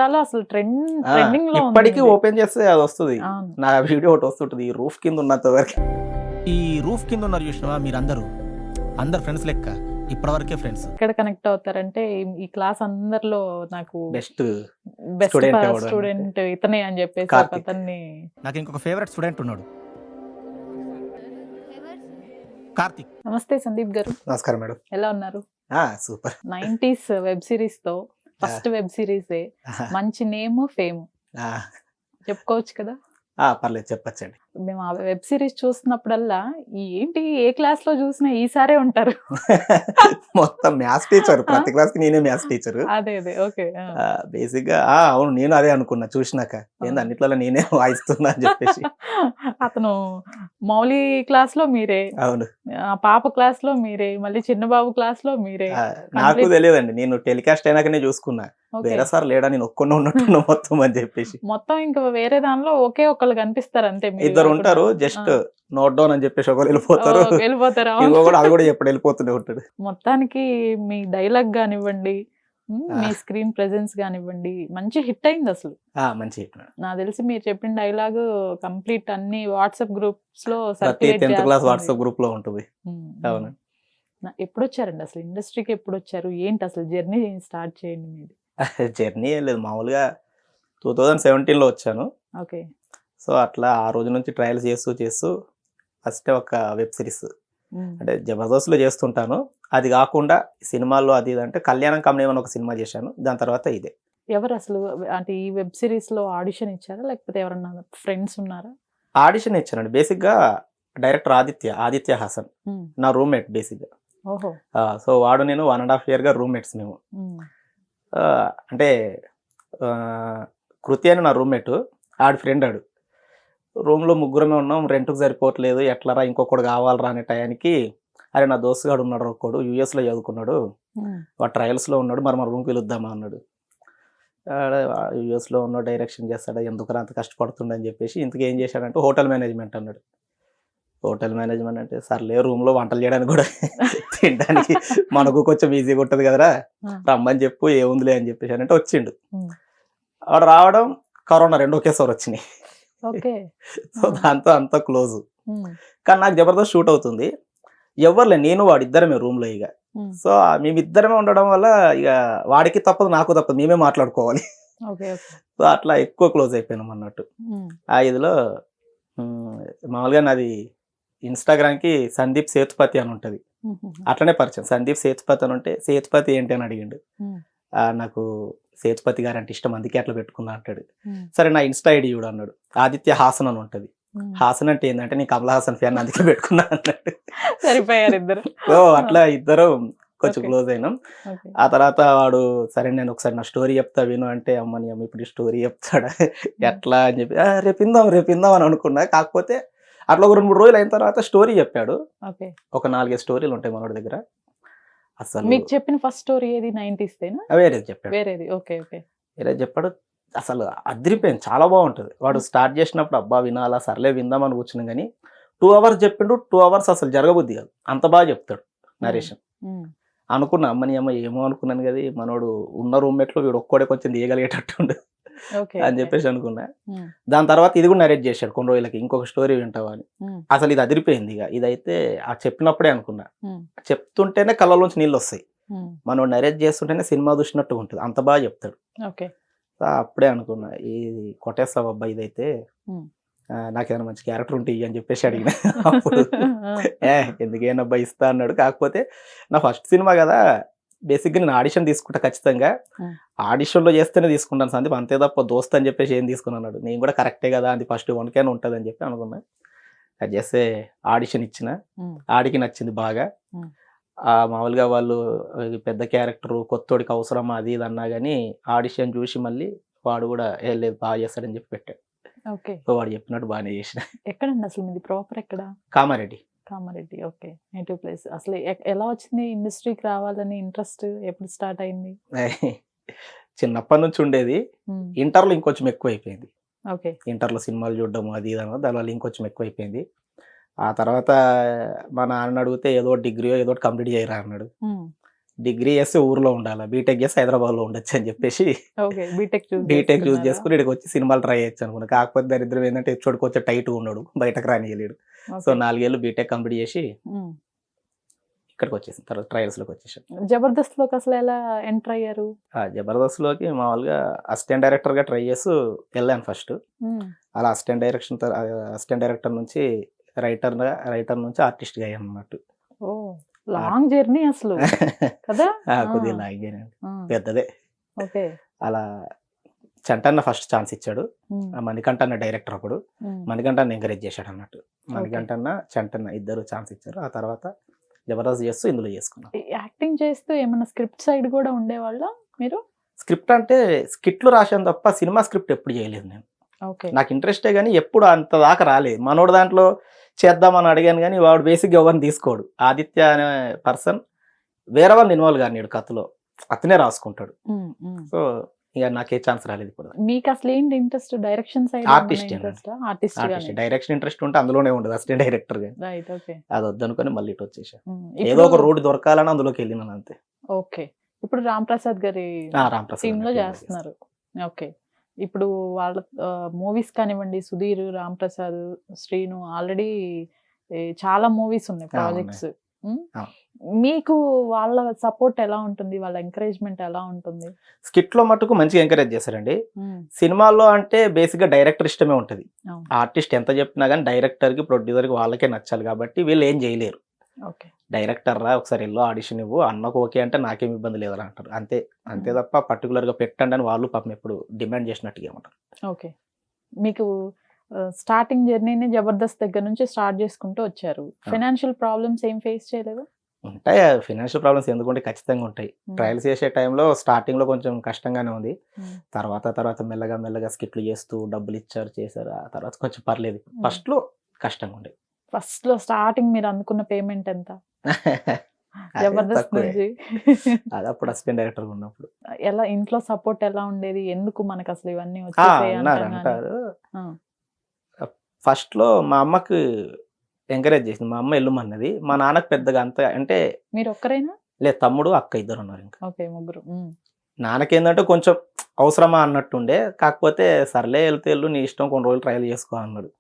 ఇన్‌స్టాలో అసలు ఆ! ట్రెండింగ్‌లో ఉంది ఇప్పటికి మీది. ఓపెన్ చేస్తే అది వస్తది. అవును. నా వీడియో ఒకటి వస్తుంటది. ఈ రూఫ్ కింద ఉన్నంత వరకే. ఈ రూఫ్ కింద ఉన్నారు చూసినావా మీరందరూ, అందరు ఫ్రెండ్స్ లెక్క, ఇప్పటివరకే ఫ్రెండ్స్. ఎక్కడ కనెక్ట్ అవుతారంటే ఈ క్లాస్ అందరిలో నాకు బెస్ట్ బెస్ట్ స్టూడెంట్ ఎవడు స్టూడెంట్ ఇతనే అని చెప్పేసి ఒక కార్తిక్. అతన్ని. నాకు ఇంకొక ఫేవరెట్ స్టూడెంట్ ఉన్నాడు, కార్తిక్. నమస్తే సందీప్ గారు, నమస్కారం మేడం. ఎలా ఉన్నారు? సూపర్. 90s వెబ్ సిరీస్ తో ఫస్ట్ వెబ్ సిరీసే, మంచి నేమ్ ఫేమ్ చెప్పుకోవచ్చు కదా. పర్లేదు చెప్పచ్చండి. మేము ఆ వెబ్ సిరీస్ చూస్తున్నప్పుడల్లా ఏంటి ఏ క్లాస్ లో చూసినా ఈసారే ఉంటారు. మొత్తం మ్యాథ్స్ టీచర్, ప్రతి క్లాస్ కి నేనే మ్యాథ్స్ టీచర్. అదే ఓకే. బేసిక్ గా అవును, నేను అదే అనుకున్నా చూసినాక, ఏంది అన్నిట్లలో నేనే వాయిస్తున్నా అని చెప్పేసి. అతను మౌలి క్లాస్ లో మీరే, అవును, పాప క్లాస్ లో మీరే, మళ్ళీ చిన్న బాబు క్లాస్ లో మీరే. నాకు తెలియదండి, నేను టెలికాస్ట్ అయినాకనే చూసుకున్నా. వేరే సార్ లేడా, నేను ఒక్కనే ఉన్నట్టున్నా మొత్తం అని చెప్పేసి. మొత్తం ఇంకా వేరే దానిలో ఒకే ఒకళ్ళు కనిపిస్తారు అంతే. ఇద్దరు ఉంటారు, జస్ట్ నోట్ డౌన్ అని చెప్పేసి ఒకరు వెళ్ళిపోతారు. వెళ్ళిపోతారు. ఇంకో కూడా అది కూడా ఎప్పుడు వెళ్ళిపోతూనే ఉంటాడు. మొత్తానికి మీ డైలాగ్ కానివ్వండి, మీ స్క్రీన్ ప్రెజెన్స్ కానివ్వండి, మంచి హిట్ అయింది అసలు. మంచి హిట్. నాకు తెలిసి మీరు చెప్పిన డైలాగ్ కంప్లీట్ అన్ని వాట్సాప్ గ్రూప్స్ లో ప్రతి 10th క్లాస్ వాట్సాప్ గ్రూప్ లో ఉంటుంది. అవును. ఎప్పుడు వచ్చారండి అసలు ఇండస్ట్రీకి, ఎప్పుడు వచ్చారు, ఏంటి అసలు జర్నీ స్టార్ట్ చేయండి మీది. జర్నీ ఏం లేదు, మామూలుగా 2017లో వచ్చాను. ఓకే. సో అట్లా ఆ రోజు నుంచి ట్రయల్స్ చేస్తూ ఫస్ట్ ఒక వెబ్ సిరీస్ అంటే జబర్దస్త్లో చేస్తుంటాను. అది కాకుండా సినిమాల్లో అది ఇది అంటే కళ్యాణం కమనీయం అని ఒక సినిమా చేశాను. దాని తర్వాత ఇదే. ఎవరు అసలు అంటే ఈ వెబ్ సిరీస్ లో ఆడిషన్ ఇచ్చారా, లేకపోతే ఎవరన్నా ఫ్రెండ్స్ ఉన్నారా? ఆడిషన్ ఇచ్చానండి. బేసిక్ గా డైరెక్టర్ ఆదిత్య హాసన్ నా రూమ్మేట్ బేసిక్ గా. ఓహో. సో వాడు నేను 1.5 year గా రూమ్మేట్స్ మేము. అంటే కృతి అని నా రూమ్మేట్, ఆడి ఫ్రెండ్ ఆడు. రూమ్లో ముగ్గురమే ఉన్నాం, రెంట్కి సరిపోవట్లేదు, ఎట్లరా ఇంకొకడు కావాలరా అనే టయానికి, అరే నా దోస్తుగాడు ఉన్నాడు ఒక్కడు, యూఎస్లో చదువుకున్నాడు, వాడు ట్రయల్స్లో ఉన్నాడు, మరి మన రూమ్కి వెళుద్దామా అన్నాడు. యూఎస్లో ఉన్న డైరెక్షన్ చేస్తాడా, ఎందుకు అంత కష్టపడుతుండని చెప్పేసి ఇంతకు ఏం చేశాడంటే హోటల్ మేనేజ్మెంట్ అన్నాడు. హోటల్ మేనేజ్మెంట్ అంటే సర్లే, రూమ్లో వంటలు చేయడానికి కూడా తినడానికి మనకు కొంచెం ఈజీగా ఉంటుంది కదరా, రమ్మని చెప్పు, ఏముందిలే అని చెప్పేసి అంటే వచ్చిండు. వాడు రావడం, కరోనా రెండు ఒకేసారి వచ్చినాయి. సో దాంతో అంత క్లోజ్. కానీ నాకు జబర్దస్త్ షూట్ అవుతుంది, ఎవరులే, నేను వాడు ఇద్దరమే రూమ్లో. ఇక సో మేమిద్దరమే ఉండడం వల్ల ఇక వాడికి తప్పదు నాకు తప్పదు, మేమే మాట్లాడుకోవాలి. సో అట్లా ఎక్కువ క్లోజ్ అయిపోయినాం అన్నట్టు. ఆ ఇదిలో మామూలుగా నాది ఇన్స్టాగ్రామ్కి సందీప్ సేతుపతి అని ఉంటుంది, అట్లనే పరిచయం. సందీప్ సేతుపతి అని ఉంటే సేతుపతి ఏంటి అని అడిగిండు. నాకు సేతుపతి గారు అంటే ఇష్టం, అందుకే అట్లా పెట్టుకున్నా అంటాడు. సరే నా ఇన్స్టా ఐడి చూడు అన్నాడు. ఆదిత్య హాసన్ అని ఉంటుంది. హాసన్ అంటే ఏంటంటే నీ కమల్ హాసన్ ఫ్యాన్, అందుకే పెట్టుకున్నా అన్నాడు. సరిపోయారు ఇద్దరు. సో అట్లా ఇద్దరు కొంచెం క్లోజ్ అయినాం. ఆ తర్వాత వాడు సరే నేను ఒకసారి నా స్టోరీ చెప్తా విను అంటే, అమ్మని అమ్మ ఇప్పుడు స్టోరీ చెప్తాడా ఎట్లా అని చెప్పి రేపు ఇందాం అని అనుకున్నా. కాకపోతే అట్లా ఒక 2-3 రోజులు అయిన తర్వాత స్టోరీ చెప్పాడు. ఒక 4-5 స్టోరీలు ఉంటాయి మనోడి దగ్గర. అసలు మీకు చెప్పిన ఫస్ట్ స్టోరీ ఏది? 90s తేనా? వేరేది చెప్పాడు. వేరేది. ఓకే. వేరేది చెప్పాడు. అసలు అదిరిపోయింది, చాలా బాగుంటుంది. వాడు స్టార్ట్ చేసినప్పుడు అబ్బా వినాలా, సర్లే విందామని కూర్చున్నాం. కానీ 2 hours చెప్పిండు. 2 hours అసలు జరగబుద్ది కాదు, అంత బాగా చెప్తాడు నరేషన్. అనుకున్నా అమ్మని అమ్మ ఏమో అనుకున్నాను కదా, మనోడు ఉన్న రూమ్మేట్లో వీడు ఒక్కడే కొంచెం తీయగలిగేటట్టుండు అని చెప్పేసి అనుకున్నా. దాని తర్వాత ఇది కూడా నరేట్ చేశాడు కొన్ని రోజులకి, ఇంకొక స్టోరీ వింటావా అని. అసలు ఇది అదిరిపోయింది. ఇక ఇదైతే ఆ చెప్పినప్పుడే అనుకున్నా, చెప్తుంటేనే కళ్ళలోంచి నీళ్ళు వస్తాయి, మనం నరేట్ చేస్తుంటేనే సినిమా చూసినట్టుగా ఉంటుంది, అంత బాగా చెప్తాడు. అప్పుడే అనుకున్నా ఇది కొట్టేస్తావు అబ్బా, ఇదైతే నాకేమైనా మంచి క్యారెక్టర్ ఉంటాయి అని చెప్పేసి అడిగిన. అప్పుడు ఎందుకేనబ్బా ఇస్తా అన్నాడు. కాకపోతే నా ఫస్ట్ సినిమా కదా, బేసిక్గా నేను ఆడిషన్ తీసుకుంటా ఖచ్చితంగా, ఆడిషన్లో చేస్తేనే తీసుకుంటాను సందీప్, అంతే తప్ప దోస్త్ అని చెప్పేసి ఏం తీసుకున్నాడు. నేను కూడా కరెక్టే కదా, అది ఫస్ట్ 1K ఉంటుంది అని చెప్పి అనుకున్నా. అది చేస్తే ఆడిషన్ ఇచ్చిన, ఆడికి నచ్చింది బాగా. మామూలుగా వాళ్ళు పెద్ద క్యారెక్టర్ కొత్తోడికి అవసరమా అది ఇది అన్నా కానీ ఆడిషన్ చూసి మళ్ళీ వాడు కూడా లేదు బాగా చేస్తాడని చెప్పి పెట్టాడు. సో వాడు చెప్పినట్టు బాగానే చేసిన. ఎక్కడండి అసలు మీది ప్రాపర్ ఎక్కడ? కామారెడ్డి. ఓకే. Native place. అసలు ఎలా వచ్చింది ఇండస్ట్రీకి రావాలని ఇంట్రెస్ట్, ఎప్పుడు స్టార్ట్ అయింది? చిన్నప్పటి నుంచి ఉండేది, ఇంటర్లో ఇంకొంచెం ఎక్కువ అయిపోయింది. ఇంటర్లో సినిమాలు చూడడం అది ఇది అన్న దానివల్ల ఇంకొంచెం ఎక్కువ అయిపోయింది. ఆ తర్వాత మా నాన్న అడిగితే ఏదో డిగ్రీ ఏదో కంప్లీట్ చేయరా అన్నాడు. డిగ్రీ చేస్తే ఊర్లో ఉండాలి, బీటెక్ చేస్తే హైదరాబాద్లో ఉండొచ్చు అని చెప్పేసి ఓకే. బీటెక్ బీటెక్ చూస్ చేసుకుని ఇక్కడికి వచ్చి సినిమాలు ట్రై చేయొచ్చు అనుకున్నా. కాకపోతే దరిద్రం ఏంటంటే ఎచ్చోడికి వచ్చే టైట్గా ఉన్నాడు, బయటకు రానియలేడు. సో 4 ఏళ్ళు బీటెక్ కంప్లీట్ చేసి ఇక్కడికి వచ్చేసాను. తర్వాత ట్రయల్స్లోకి వచ్చేసాను. జబర్దస్త్లోకి అసలు ఎలా ఎంటర్ అయ్యారు? జబర్దస్త్లోకి మామూలుగా అసిస్టెంట్ డైరెక్టర్గా ట్రై చేస్తూ వెళ్ళాను ఫస్ట్. అలా అసిస్టెంట్ డైరెక్టర్ నుంచి రైటర్ నుంచి ఆర్టిస్ట్గా అయ్యాను అన్నట్టు. ఓ లాంగ్ జర్నీ అసలు కదా. కొద్దిగా లాంగ్ జర్నీ పెద్దదే. ఓకే. అలా చంటన్న ఫస్ట్ ఛాన్స్ ఇచ్చాడు, మణికంఠన్న డైరెక్టర్. అప్పుడు మణికంఠన్న ఎంకరేజ్ చేశాడు అన్నట్టు. మణికంఠన్న చంటన్న ఇద్దరు ఛాన్స్ ఇచ్చారు. ఆ తర్వాత జబర్దస్త్ చేస్తూ ఇందులో చేసుకున్నాం. యాక్టింగ్ చేస్తూ ఏమన్నా స్క్రిప్ట్ సైడ్ కూడా ఉండేవాళ్ళ మీరు? స్క్రిప్ట్ అంటే స్కిట్లు రాశాను తప్ప సినిమా స్క్రిప్ట్ ఎప్పుడు చేయలేదు నేను. నాకు ఇంట్రెస్టే కానీ ఎప్పుడు అంత దాకా రాలేదు. మనోడు దాంట్లో చేద్దామని అడిగాను కానీ వాడు బేసిక్గా ఎవరిని తీసుకోడు. ఆదిత్య అనే పర్సన్ వేరే వాళ్ళని ఇన్వాల్వ్ కానీ కథలో అతనే రాసుకుంటాడు. సో ఇక నాకే ఛాన్స్ రాలేదు ఇప్పుడు. మీకు అసలు ఏంటి interest? Direction side? Artist direction interest ఉంటే అందులోనే ఉండదు అసిస్టెంట్ డైరెక్టర్ గా. అది వద్దనుకొని మళ్ళీ ఇటు వచ్చేసా. ఏదో ఒక రోడ్ దొరకాలని అందులోకి వెళ్ళినాను అంతే. ఓకే. ఇప్పుడు రామ్ ప్రసాద్ గారి టీమ్ లో చేస్తున్నారు. ఓకే. ఇప్పుడు వాళ్ళ మూవీస్ కానివ్వండి, సుధీర్, రామ్ ప్రసాద్, శ్రీను ఆల్రెడీ చాలా మూవీస్ ఉన్నాయి, ప్రాజెక్ట్స్. మీకు వాళ్ళ సపోర్ట్ ఎలా ఉంటుంది? వాళ్ళ ఎంకరేజ్మెంట్ ఎలా ఉంటుంది? స్కిట్ లో మటుకు మంచిగా ఎంకరేజ్ చేశారండి. సినిమాల్లో అంటే బేసిక్ గా డైరెక్టర్ ఇష్టమే ఉంటది. ఆర్టిస్ట్ ఎంత చెప్పినా కానీ డైరెక్టర్ కి ప్రొడ్యూసర్ కి వాళ్ళకే నచ్చాలి కాబట్టి వీళ్ళు ఏం చేయలేరు. డైరెక్టర్ రా ఒకసారి వెళ్ళో ఆడిషన్ ఇవ్వు, అన్నకు ఓకే అంటే నాకేం ఇబ్బంది లేదని అంటారు. అంతే తప్ప పర్టికులర్ గా పెట్టండి అని వాళ్ళు పాపం ఎప్పుడు డిమాండ్ చేసినట్టుగా ఏమంటారు. ఓకే. మీకు స్టార్టింగ్ జర్నీని జబర్దస్త్ దగ్గర నుంచి స్టార్ట్ చేసుకుంటూ వచ్చారు. ఫైనాన్షియల్ ప్రాబ్లమ్స్ ఏం ఫేస్ చేయలేదు? ఉంటాయి ఫైనాన్షియల్ ప్రాబ్లమ్స్, ఎందుకంటే ఖచ్చితంగా ఉంటాయి. ట్రయల్స్ చేసే టైంలో స్టార్టింగ్ లో కొంచెం కష్టంగానే ఉంది. తర్వాత మెల్లగా స్కిట్లు చేస్తూ డబ్బులు చేశారు. ఆ తర్వాత కొంచెం పర్లేదు. ఫస్ట్ లో కష్టంగా ఉండేది. ఫస్ట్ లో స్టార్టింగ్ మీరు అందుకున్న పేమెంట్ ఎంత? జబర్దస్త్ నుంచి అది అప్పుడు అసిస్టెంట్ డైరెక్టర్ ఉన్నప్పుడు. ఎలా ఇంట్లో సపోర్ట్ ఎలా ఉండేది? ఎందుకు మనకు అసలు ఇవన్నీ వచ్చేసాయి అంటారు. ఫస్ట్ లో మా అమ్మకి ఎంకరేజ్ చేసింది. మా అమ్మ వెళ్ళమన్నది. మా నాన్నకు పెద్దగా అంత అంటే మీరు ఒక్కరైనా? లేదు, తమ్ముడు అక్క ఇద్దరు ఉన్నారు. ఇంకా ముగ్గురు. నాన్నకేందంటే కొంచెం అవసరమా అన్నట్టుండే. కాకపోతే సర్లే వెళ్తే నీ ఇష్టం, కొన్ని రోజులు ట్రయల్ చేసుకో అన్నాడు.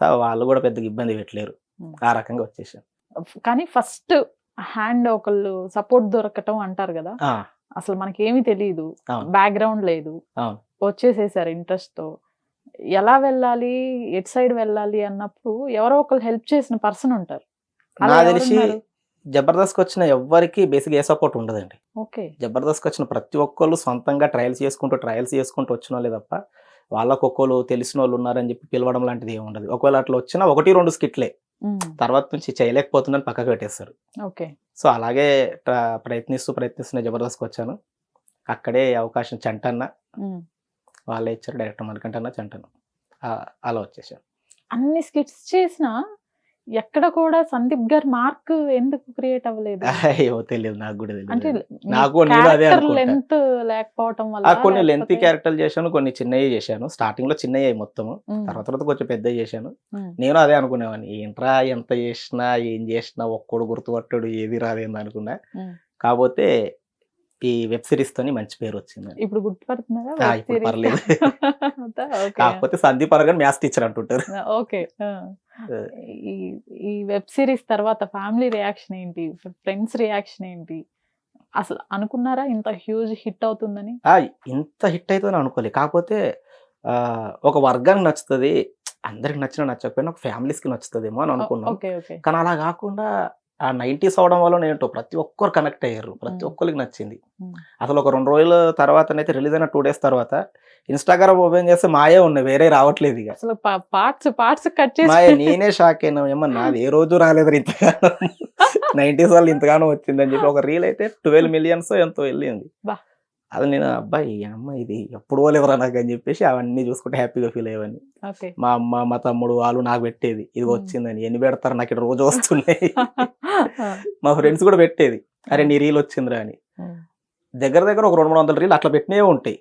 సో వాళ్ళు కూడా పెద్దగా ఇబ్బంది పెట్టలేరు. ఆ రకంగా వచ్చేసాను. కానీ ఫస్ట్ హ్యాండ్ ఒకళ్ళు సపోర్ట్ దొరకటం అంటారు కదా, అసలు మనకి ఏమీ తెలియదు, బ్యాక్గ్రౌండ్ లేదు, వచ్చేసేసారు ఇంట్రెస్ట్ తో. ఎలా వెళ్ళాలి, ఎట్ సైడ్ వెళ్ళాలి అన్నప్పుడు ఎవరో ఒకళ్ళు హెల్ప్ చేసిన పర్సన్ ఉంటారు. నాకు తెలిసి జబర్దస్త్ వచ్చిన ఎవ్వరికి బేసిక్ ఏ సపోర్ట్ ఉండదండి. జబర్దస్త్ వచ్చిన ప్రతి ఒక్కళ్ళు సొంతంగా ట్రయల్స్ చేసుకుంటూ వచ్చిన వాళ్ళే తప్ప వాళ్ళకు ఒక్కళ్ళు తెలిసిన వాళ్ళు ఉన్నారని చెప్పి పిలవడం లాంటిది ఏమి ఉండదు. ఒకవేళ అట్లా వచ్చినా 1-2 స్కిట్లే, తర్వాత నుంచి చేయలేకపోతుందని పక్కకు పెట్టేస్తారు. సో అలాగే ప్రయత్నిస్తున్న జబర్దస్త్కి వచ్చాను. అక్కడే అవకాశం చంటన్న వాళ్ళే ఇచ్చారు, డైరెక్టర్ మణికంఠన్న, చంటన్న, అలా వచ్చేసాను. అన్ని స్కిట్స్ చేసినా ఎక్కడ కూడా సందీప్ గారి మార్క్ ఎందుకు క్రియేట్ అవ్వలేదు? ఏమో తెలియదు, నాకు కూడా తెలియదు. అంటే నాకు నేను అదే లెంత్ లేకపోవడం వల్ల కొన్ని లెంత్ క్యారెక్టర్లు చేశాను, కొన్ని చిన్నవి చేశాను. స్టార్టింగ్ లో చిన్నవి మొత్తము, తర్వాత కొంచెం పెద్ద చేశాను. నేను అదే అనుకునేవాడిని, ఏంట్రా ఎంత చేసినా ఏం చేసినా ఒక్కడు గుర్తుపట్టాడు, ఏది రాదేంది అనుకున్నా. కాకపోతే ఈ వెబ్ సిరీస్ తోని మంచి పేరు వచ్చింది. ఇప్పుడు గుర్తుపడుతున్నారా? ఇప్పుడు పర్లేదు. కాకపోతే సందీప్ అనగానే మ్యాథ్స్ టీచర్ అంటుంటారు. ఓకే. ఈ వెబ్ సిరీస్ తర్వాత ఫ్యామిలీ రియాక్షన్ ఏంటి, ఫ్రెండ్స్ రియాక్షన్ ఏంటి? అసలు అనుకున్నారా ఇంత హ్యూజ్ హిట్ అవుతుందని? ఇంత హిట్ అవుతుందని అనుకోలేదు. కాకపోతే ఒక వర్గానికి నచ్చుతుంది, అందరికి నచ్చకపోయినా ఒక ఫ్యామిలీస్కి నచ్చుతుందేమో అని అనుకున్నాం. కానీ అలా కాకుండా ఆ 90s అవడం వల్ల ఏంటో ప్రతి ఒక్కరు కనెక్ట్ అయ్యారు, ప్రతి ఒక్కరికి నచ్చింది. అసలు ఒక 2 రోజుల తర్వాతనైతే రిలీజ్ అయిన 2 days తర్వాత ఇన్స్టాగ్రామ్ ఓపెన్ చేస్తే మాయే ఉన్నాయి, వేరే రావట్లేదు. ఇక అసలు పార్ట్స్ కట్ చేసి నేనే షాక్ అయినా, ఏమన్నా నాది ఏ రోజు రాలేదు ఇంతగానో 90s వాళ్ళు ఇంతగానో వచ్చిందని చెప్పి. ఒక రీల్ అయితే 12 million ఎంతో వెళ్ళింది. అది నేను అబ్బాయి అమ్మ ఇది ఎప్పుడు పోలేవరా నాకు అని చెప్పేసి అవన్నీ చూసుకుంటే హ్యాపీగా ఫీల్ అయ్యేవాడిని. మా అమ్మ మా తమ్ముడు వాళ్ళు నాకు పెట్టేది, ఇది వచ్చిందని. ఎన్ని పెడతారు నాకు ఇక్కడ రోజు వస్తున్నాయి. మా ఫ్రెండ్స్ కూడా పెట్టేది, అరే నీ రీల్ వచ్చిందిరా అని. దగ్గర ఒక 200-300 రీల్ అట్లా పెట్టినే ఉంటాయి.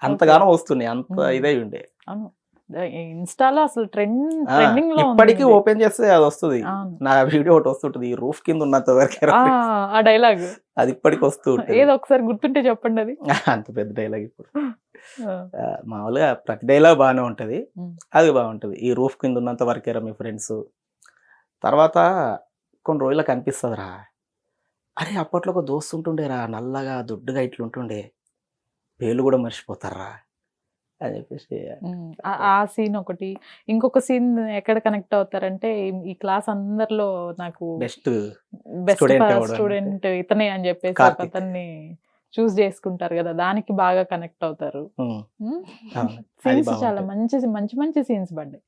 అంతగానో వస్తున్నాయి, అంత ఇదే ఉండే. ఇన్స్టాలో అసలు ట్రెండింగ్ లో ఇప్పటికీ ఉంది. ఓపెన్ చేస్తే అది వస్తుంది. అవును. నా వీడియో ఒకటి వస్తుంటది, ఈ రూఫ్ కింద ఉన్నంత వరకు ఆ డైలాగ్ అది ఇప్పటికి వస్తూ ఉంటుంది. ఏదో ఒకసారి గుర్తుంటే చెప్పండి అది. అంత పెద్ద డైలాగ్ ఇప్పుడు ఆ, మామూలుగా ప్రతి డైలాగ్ బాగానే ఉంటది, ఉమ్, అది బాగుంటది. ఈ రూఫ్ కింద ఉన్నంత వరకేరా మీ ఫ్రెండ్స్. తర్వాత కొన్ని రోజులకు అనిపిస్తుందిరా, అరే అప్పట్లో ఒక దోస్తు ఉంటుండేరా, నల్లగా దుడ్డుగా ఇట్లుంటుండే, పేర్లు కూడా మర్చిపోతారా అని చెప్పేసి. ఆ సీన్ ఒకటి. ఇంకొక సీన్ ఎక్కడ కనెక్ట్ అవుతారంటే ఈ క్లాస్ అందరిలో నాకు బెస్ట్ బెస్ట్ student ఎవడు స్టూడెంట్ ఇతనే అని చెప్పేసి ఒక కార్తిక్. అతన్ని చూస్ చేసుకుంటారు కదా, దానికి బాగా కనెక్ట్ అవుతారు. అది సీన్స్ చాలా బాగుంటది. మంచి మంచి సీన్స్ పడ్డాయి.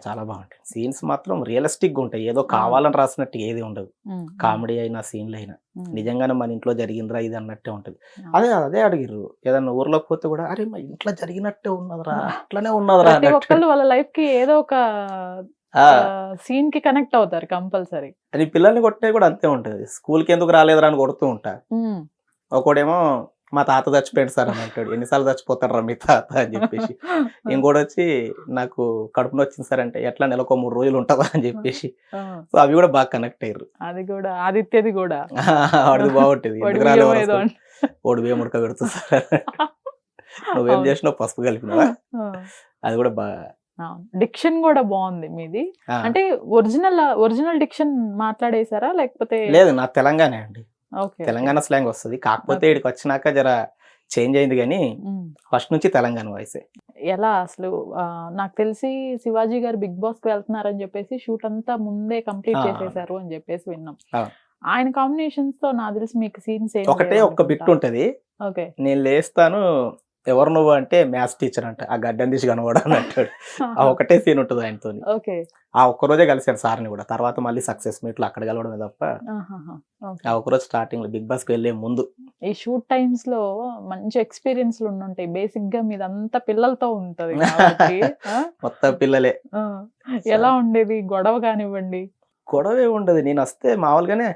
చాలా బాగుంటాయి సీన్స్, మాత్రం రియలిస్టిక్ గా ఉంటాయి, ఏదో కావాలని రాసినట్టు ఏది ఉండదు. కామెడీ అయినా సీన్లు అయినా నిజంగానే మన ఇంట్లో జరిగిందిరా ఇది అన్నట్టే ఉంటది. అదే అదే అడిగిర్రు, ఏదన్నా ఊర్లోకి పోతే కూడా అరే మా ఇంట్లో జరిగినట్టే ఉన్నదిరా, అట్లనే ఉన్నదిరా ప్రతి అన్నట్టు. ఒక్కళ్ళు వాళ్ళ లైఫ్ కి ఏదో ఒక ఆ, సీన్ కి కనెక్ట్ అవుతారు కంపల్సరీ. అని పిల్లల్ని కొట్టే కూడా అంతే ఉంటది. స్కూల్కి ఎందుకు రాలేదురా అని కొడుతూ ఉంటా. ఒకడేమో మా తాత చచ్చిపోయాడు సార్ అని అంటాడు, ఎన్నిసార్లు చచ్చిపోతారా మీ తాత అని చెప్పేసి. ఇంకోటి వచ్చి నాకు కడుపు నొచ్చింది సార్ అంటే, ఎట్లా నెలకు 3 రోజులు ఉంటుందా అని చెప్పేసి. సో అవి కూడా బాగా కనెక్ట్ అయ్యారు. అది కూడా ఆదిత్యది కూడా వాడిది బాగుంటది, వాడి ఎందుకు బియ్యం రాలేవు ఏదో అసలు? వాడు బియ్యం ఉడక పెడుతుంది సార్, నువ్వేం అవును. చేసినావు పసుపు కలిపినావా, అది కూడా బాగా. డిక్షన్ కూడా బాగుంది మీది. అంటే ఒరిజినల్ డిక్షన్ మాట్లాడేసారా లేకపోతే? లేదు, నా తెలంగాణ అండి, ఓకే, తెలంగాణ స్లాంగ్ వస్తుంది. కాకపోతే Okay. ఇక్కడికి వచ్చినాక జర చేంజ్ అయింది, కానీ ఫస్ట్ నుంచి తెలంగాణ వాయిసే. ఎలా అసలు నాకు తెలిసి శివాజీ గారు బిగ్ బాస్ కి వెళ్తున్నారని చెప్పేసి షూట్ అంతా ముందే కంప్లీట్ ఆ. చేసేసారు అని చెప్పేసి విన్నాం. ఆ. ఆయన కాంబినేషన్స్ తో నాకు తెలిసి మీకు సీన్స్ ఒకటే ఒక్క బిట్ ఉంటది, ఓకే నేను లేస్తాను ఎవరు నువ్వు అంటే మ్యాథ్స్ టీచర్ అంట, ఆ గడ్డం తీసి కనబడా అని అంటాడు. ఆ ఒకటే సీన్ ఉంటుంది ఆయనతో. ఓకే ఆ ఒక్కరోజే కలిసాడు సార్ని కూడా, తర్వాత మళ్ళీ సక్సెస్ మీట్లు అక్కడ కలవడమే తప్ప. ఆ ఒక్కరోజు స్టార్టింగ్ లో బిగ్ బాస్ కి వెళ్లే ముందు. ఈ షూట్ టైమ్స్ లో మంచి ఎక్స్పీరియన్స్ ఉండుంటాయి. బేసిక్ గా మీదంతా పిల్లలతో ఉంటది కాబట్టి, మొత్తం పిల్లలే. ఎలా ఉండేది గొడవ కానివ్వండి? గొడవే ఉండదు, నేను వస్తే మామూలుగానే